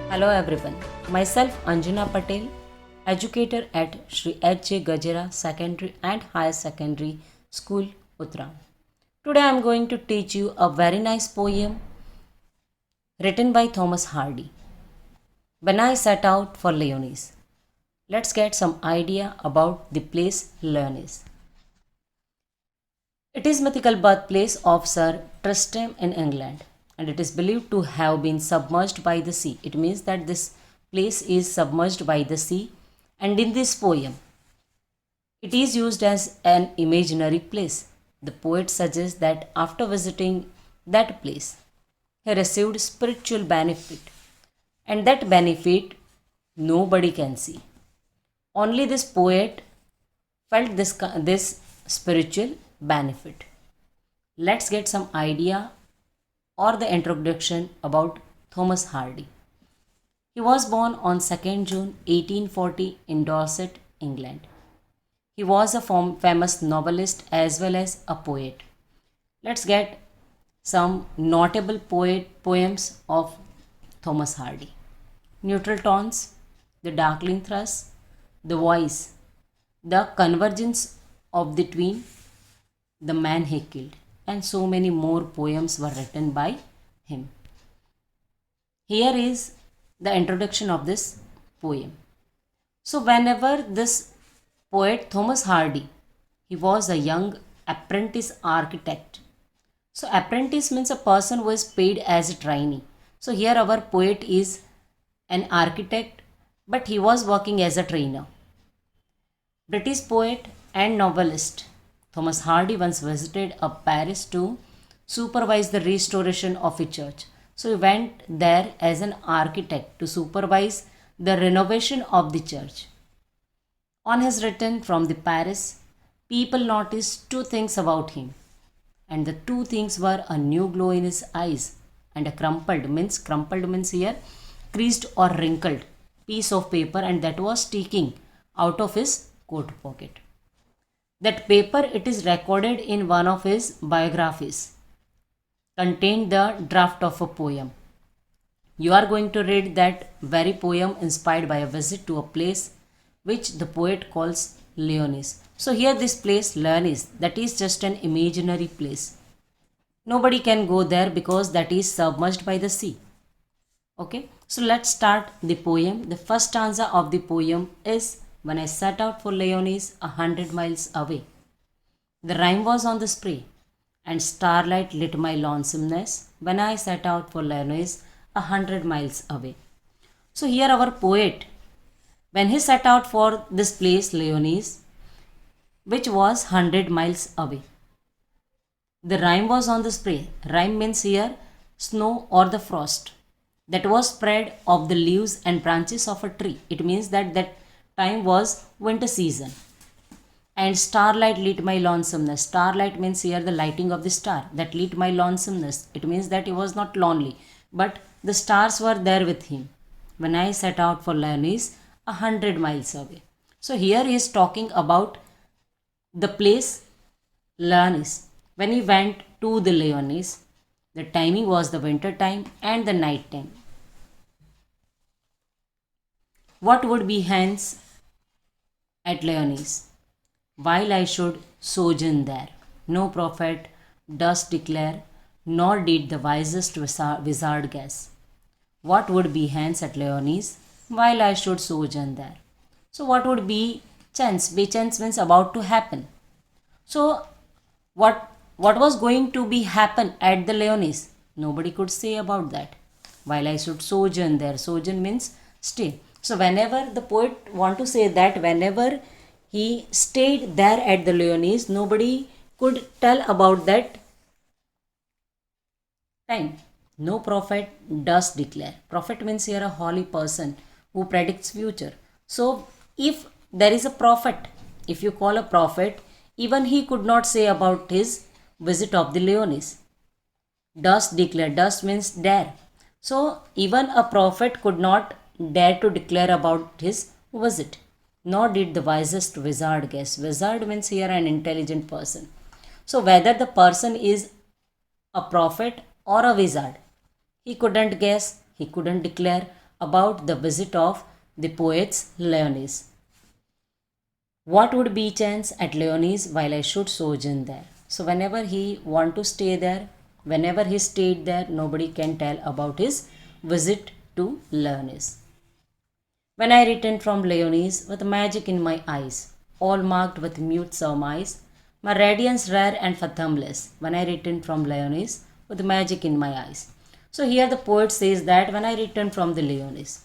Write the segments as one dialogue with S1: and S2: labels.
S1: Hello everyone, myself Anjana Patel, educator at Sri H.J. Gajera Secondary and Higher Secondary School, Uttarakhand. Today I am going to teach you a very nice poem written by Thomas Hardy. When I set out for Leonese, let's get some idea about the place Leonese. It is mythical birthplace of Sir Tristram in England, and it is believed to have been submerged by the sea. It means that this place is submerged by the sea, and in this poem, it is used as an imaginary place. The poet suggests that after visiting that place, he received spiritual benefit, and that benefit nobody can see. Only this poet felt this spiritual benefit. Let's get some idea or the introduction about Thomas Hardy. He was born on 2nd June 1840 in Dorset, England. He was a famous novelist as well as a poet. Let's get some notable poems of Thomas Hardy. Neutral tones, the darkling thrust, the voice, the convergence of the twin, the man he killed, and so many more poems were written by him. Here is the introduction of this poem. So, whenever this poet Thomas Hardy, he was a young apprentice architect. So, apprentice means a person who is paid as a trainee. So, here our poet is an architect, but he was working as a trainer. British poet and novelist Thomas Hardy once visited Paris to supervise the restoration of a church. So he went there as an architect to supervise the renovation of the church. On his return from the Paris, people noticed two things about him. And the two things were a new glow in his eyes and a crumpled means here creased or wrinkled piece of paper, and that was sticking out of his coat pocket. That paper, it is recorded in one of his biographies, contained the draft of a poem. You are going to read that very poem inspired by a visit to a place which the poet calls Leonese. So here this place Leonese, that is just an imaginary place. Nobody can go there because that is submerged by the sea. Okay, so let's start the poem. The first stanza of the poem is, when I set out for Leonese 100 miles away. The rhyme was on the spray, and starlight lit my lonesomeness when I set out for Leonese 100 miles away. So here our poet, when he set out for this place Leonese, which was 100 miles away. The rime was on the spray. Rime means here snow or the frost that was spread of the leaves and branches of a tree. It means that time was winter season. And starlight lit my lonesomeness. Starlight means here the lighting of the star that lit my lonesomeness. It means that he was not lonely, but the stars were there with him when I set out for Leonese 100 miles away. So here he is talking about the place Leonese. When he went to the Leonese, the timing was the winter time and the night time. What would be hence at Leonese, while I should sojourn there? No prophet does declare, nor did the wisest wizard guess. What would be hence at Leonese, while I should sojourn there? So what would be chance? Be chance means about to happen. So what was going to be happen at the Leonese? Nobody could say about that. While I should sojourn there. Sojourn means stay. So whenever the poet want to say that whenever he stayed there at the Leonese, nobody could tell about that time. No prophet does declare. Prophet means here a holy person who predicts future. So if there is a prophet, if you call a prophet, even he could not say about his visit of the Leonese. Does declare. Does means dare. So even a prophet could not dare to declare about his visit. Nor did the wisest wizard guess. Wizard means here an intelligent person. So whether the person is a prophet or a wizard, he couldn't guess, he couldn't declare, about the visit of the poet's Leonese. What would be chance at Leonese while I should sojourn there? So whenever he want to stay there, whenever he stayed there, nobody can tell about his visit to Leonese. When I returned from Leonese with magic in my eyes, all marked with mute surmise, my radiance rare and fathomless. When I returned from Leonese with magic in my eyes. So here the poet says that when I returned from the Leonese,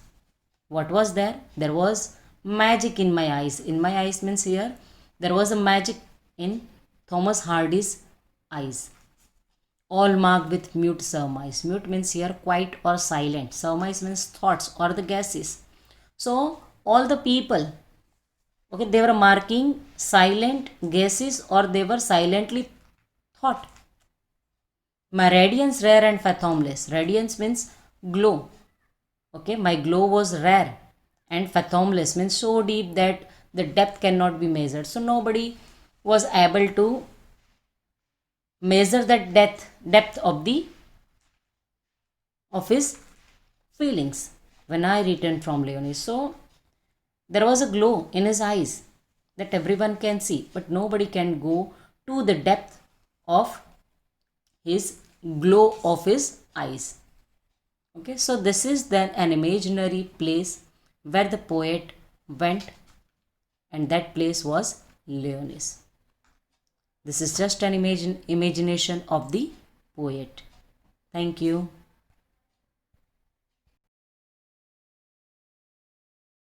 S1: what was there? There was magic in my eyes. In my eyes means here there was a magic in Thomas Hardy's eyes. All marked with mute surmise. Mute means here quiet or silent. Surmise means thoughts or the guesses. So all the people, okay, they were marking silent guesses or they were silently thought. My radiance rare and fathomless. Radiance means glow. Okay, my glow was rare and fathomless means so deep that the depth cannot be measured. So nobody was able to measure the depth of his feelings when I returned from Leonis. So there was a glow in his eyes that everyone can see, but nobody can go to the depth of his glow of his eyes. Okay, so this is then an imaginary place where the poet went, and that place was Leonis. This is just an imagination of the poet. Thank you.